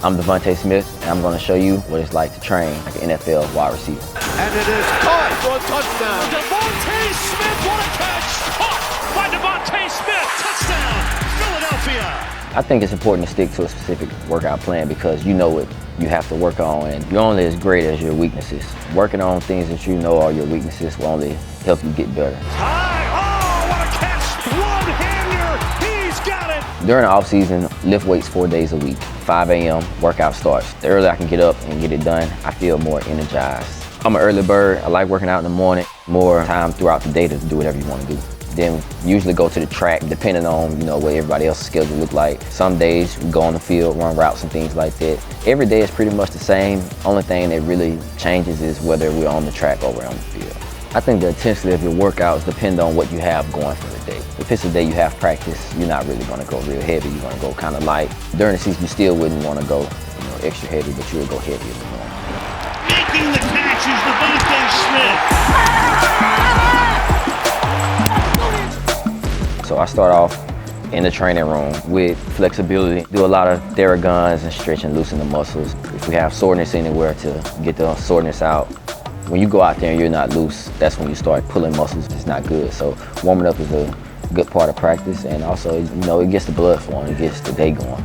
I'm DeVonta Smith, and I'm going to show you what it's like to train like an NFL wide receiver. And it is caught for a touchdown. DeVonta Smith, what a catch! Caught by DeVonta Smith, touchdown, Philadelphia! I think it's important to stick to a specific workout plan because you know what you have to work on, and you're only as great as your weaknesses. Working on things that you know are your weaknesses will only help you get better. High, oh, what a catch! One-hander, he's got it! During the off season, lift weights 4 days a week. 5 a.m. workout starts. The earlier I can get up and get it done, I feel more energized. I'm an early bird. I like working out in the morning. More time throughout the day to do whatever you want to do. Then usually go to the track depending on what everybody else's schedule look like. Some days we go on the field, run routes and things like that. Every day is pretty much the same. Only thing that really changes is whether we're on the track or we're on the field. I think the intensity of your workouts depend on what you have going for the day. If it's a day you have practice, you're not really going to go real heavy. You're going to go kind of light. During the season, you still wouldn't want to go extra heavy, but you would go heavy in the morning. Making the catch is DeVonta Smith. So I start off in the training room with flexibility. Do a lot of Theraguns and stretch and loosen the muscles. If we have soreness anywhere, to get the soreness out. When you go out there and you're not loose, that's when you start pulling muscles. It's not good. So warming up is a good part of practice, and also it gets the blood flowing, it gets the day going.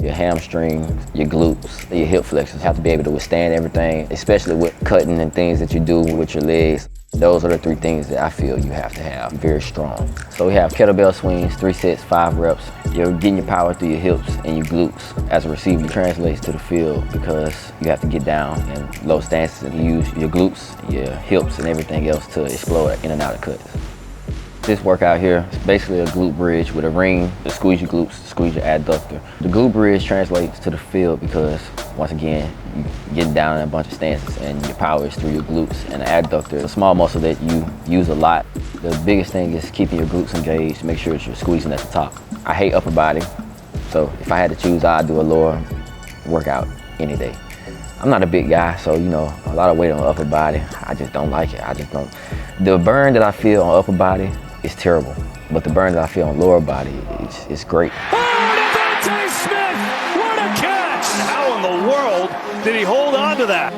Your hamstrings, your glutes, your hip flexors have to be able to withstand everything, especially with cutting and things that you do with your legs. Those are the 3 things that I feel you have to have very strong. So we have kettlebell swings, 3 sets, 5 reps. You're getting your power through your hips and your glutes. As a receiver, it translates to the field because you have to get down in low stances and use your glutes, your hips, and everything else to explode in and out of cuts. This workout here is basically a glute bridge with a ring to squeeze your glutes, squeeze your adductor. The glute bridge translates to the field because, once again, you get down in a bunch of stances and your power is through your glutes. And the adductor is a small muscle that you use a lot. The biggest thing is keeping your glutes engaged, make sure that you're squeezing at the top. I hate upper body, so if I had to choose, I'd do a lower workout any day. I'm not a big guy, so a lot of weight on the upper body, I just don't like it. The burn that I feel on upper body is terrible, but the burn that I feel on lower body is great. Oh, DeVonta Smith, what a catch! How in the world did he hold on to that?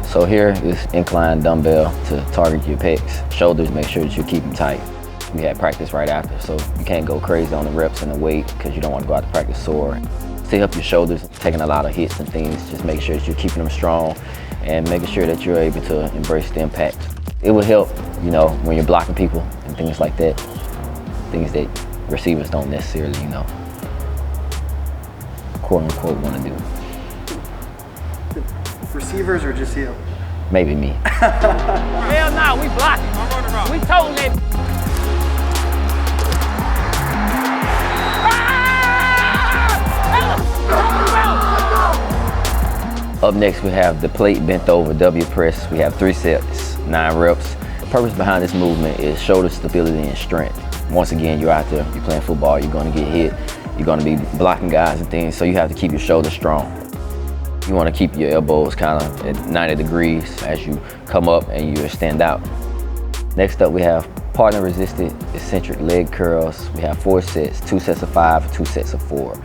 So here is incline dumbbell to target your pecs. Shoulders, make sure that you keep them tight. We had practice right after, so you can't go crazy on the reps and the weight because you don't want to go out to practice sore. To help your shoulders, taking a lot of hits and things, just make sure that you're keeping them strong and making sure that you're able to embrace the impact. It will help, when you're blocking people and things like that, things that receivers don't necessarily, quote unquote, want to do. Receivers or just you? Maybe me. Hell no, we blocking. We told it. Up next, we have the plate bent over W press. We have 3 sets, 9 reps. The purpose behind this movement is shoulder stability and strength. Once again, you're out there, you're playing football, you're going to get hit, you're going to be blocking guys and things, so you have to keep your shoulders strong. You want to keep your elbows kind of at 90 degrees as you come up and you extend out. Next up, we have partner resisted eccentric leg curls. We have 4 sets, 2 sets of 5, 2 sets of 4.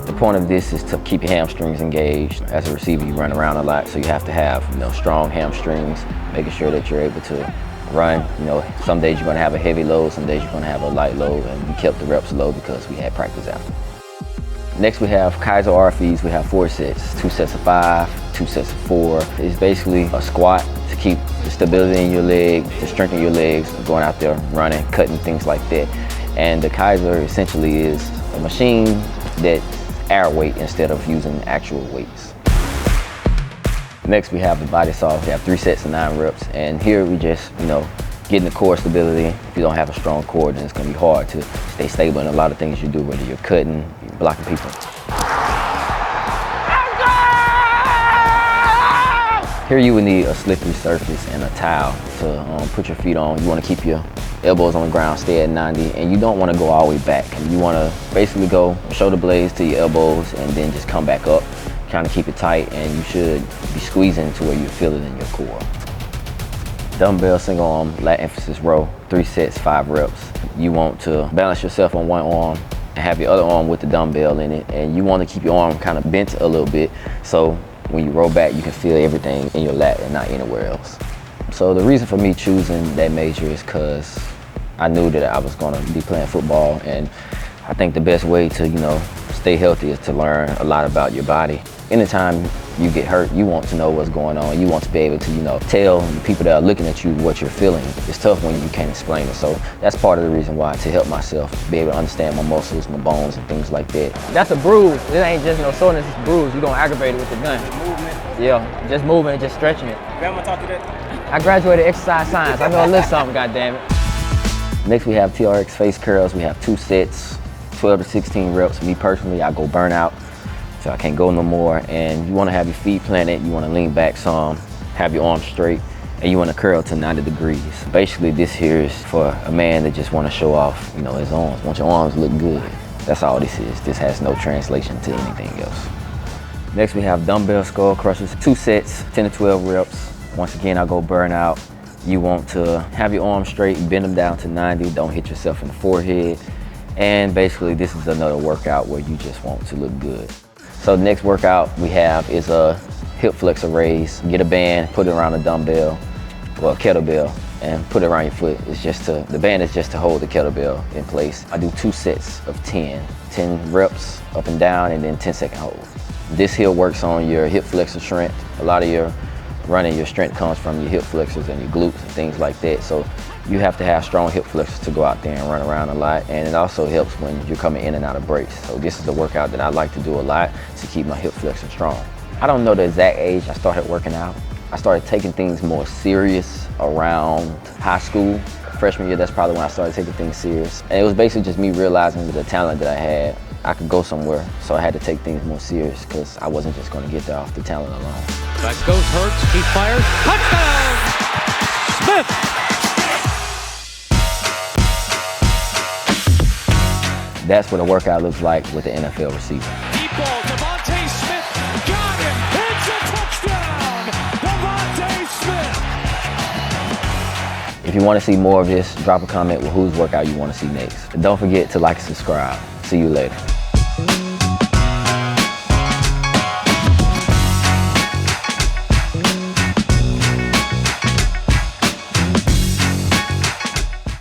The point of this is to keep your hamstrings engaged. As a receiver, you run around a lot, so you have to have strong hamstrings, making sure that you're able to run. Some days you're going to have a heavy load, some days you're going to have a light load, and we kept the reps low because we had practice after. Next, we have Kaiser RFEs. We have 4 sets, 2 sets of 5, 2 sets of 4. It's basically a squat to keep the stability in your leg, to strengthen your legs, going out there running, cutting, things like that. And the Kaiser essentially is a machine that's air weight instead of using actual weights. Next, we have the body saw. We have 3 sets of 9 reps, and here we just, getting the core stability. If you don't have a strong core, then it's going to be hard to stay stable in a lot of things you do, whether you're cutting, you're blocking people. Here you would need a slippery surface and a towel to put your feet on. You want to keep your elbows on the ground, stay at 90, and you don't want to go all the way back. You want to basically go shoulder blades to your elbows and then just come back up, kind of keep it tight, and you should be squeezing to where you feel it in your core. Dumbbell single arm lat emphasis row, 3 sets, 5 reps. You want to balance yourself on one arm, and have your other arm with the dumbbell in it, and you want to keep your arm kind of bent a little bit, so when you roll back, you can feel everything in your lat and not anywhere else. So the reason for me choosing that major is because I knew that I was going to be playing football, and I think the best way to, stay healthy is to learn a lot about your body. Anytime you get hurt, you want to know what's going on. You want to be able to, tell the people that are looking at you what you're feeling. It's tough when you can't explain it. So that's part of the reason why, to help myself be able to understand my muscles, my bones, and things like that. That's a bruise. It ain't just no soreness, it's bruise. You don't aggravate it with the gun. Movement. Yeah, just moving and just stretching it. Grandma taught you that? I graduated exercise science. I know a little something, goddammit. Next, we have TRX Face Curls. We have 2 sets, 12 to 16 reps. Me personally, I go burnout, so I can't go no more. And you want to have your feet planted, you want to lean back some, have your arms straight, and you want to curl to 90 degrees. Basically, this here is for a man that just want to show off, his arms. Want your arms look good. That's all this is. This has no translation to anything else. Next, we have dumbbell skull crushers. 2 sets, 10 to 12 reps. Once again, I go burnout. You want to have your arms straight, bend them down to 90, don't hit yourself in the forehead. And basically, this is another workout where you just want to look good. So the next workout we have is a hip flexor raise. Get a band, put it around a dumbbell, or a kettlebell, and put it around your foot. The band is just to hold the kettlebell in place. I do 2 sets of 10 reps up and down, and then 10-second hold. This here works on your hip flexor strength. A lot of your strength comes from your hip flexors and your glutes and things like that. So you have to have strong hip flexors to go out there and run around a lot. And it also helps when you're coming in and out of breaks. So this is the workout that I like to do a lot to keep my hip flexor strong. I don't know the exact age I started working out. I started taking things more serious around high school. Freshman year, that's probably when I started taking things serious. And it was basically just me realizing with the talent that I had, I could go somewhere. So I had to take things more serious because I wasn't just going to get there off the talent alone. Back goes Hurts. He fires. Touchdown! Smith! That's what a workout looks like with the NFL receiver. Deep ball. DeVonta Smith got him. It's a touchdown! DeVonta Smith! If you want to see more of this, drop a comment with whose workout you want to see next. And don't forget to like and subscribe. See you later.